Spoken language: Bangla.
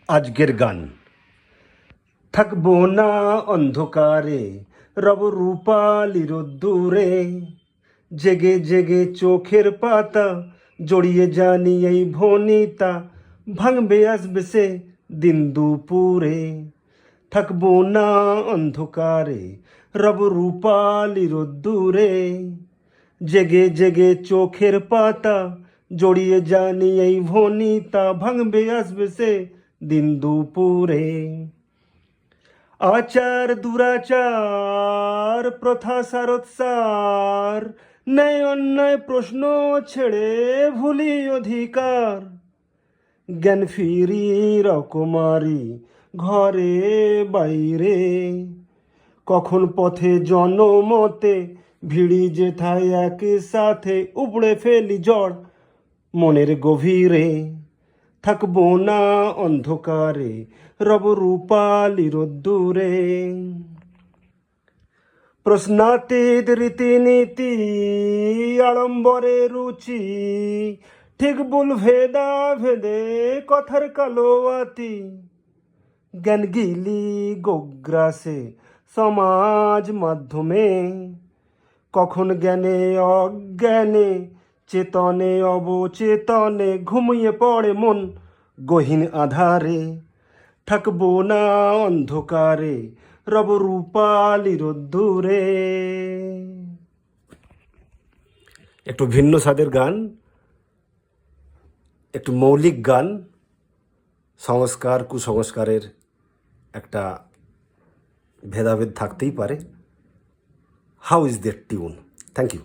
আজকের গান। থাকবো না অন্ধকারে, রব রূপালি রোদ্দুরে, জেগে জেগে চোখের পাতা জড়িয়ে জানি এই ভনিতা, ভাঙবে আসবে সে দিন দুপুরে। থাকবো না অন্ধকারে, রব রূপালি রোদ্দুরে, জেগে জেগে চোখের পাতা জড়িয়ে জানি এই ভনিতা, ভাঙবে আসবে সে দিন দুপুরে। আচার দুরাচার প্রথা সারৎসার, ন্যায় অন্যায় প্রশ্ন ছেড়ে ভুলি অধিকার, জ্ঞান ফিরি রকমারি ঘরে বাইরে, কখন পথে জনমতে ভিড়ি যেথায় একসাথে উপড়ে ফেলি ঝড় মনের গভীরে। থাকবো না অন্ধকারে, রব রূপালি রোদ্দুরে। প্রশ্নাতীত রীতিনীতি আড়ম্বরে রুচি, ঠিক ভুল ভেদা ভেদে কথার কালোয়াতি, জ্ঞান গিলি গোগ্রাসে সমাজ মাধ্যমে, কখন জ্ঞানে অজ্ঞানে চেতনে অবচেতনে ঘুমিয়ে পড়ে মন গহীন আধারে। থাকবো না অন্ধকারে, রব রূপালি রোদ্দুরে। একটু ভিন্ন স্বাদের গান, একটু মৌলিক গান, সংস্কার কুসংস্কারের একটা ভেদাভেদ থাকতেই পারে। How is that tune? Thank you.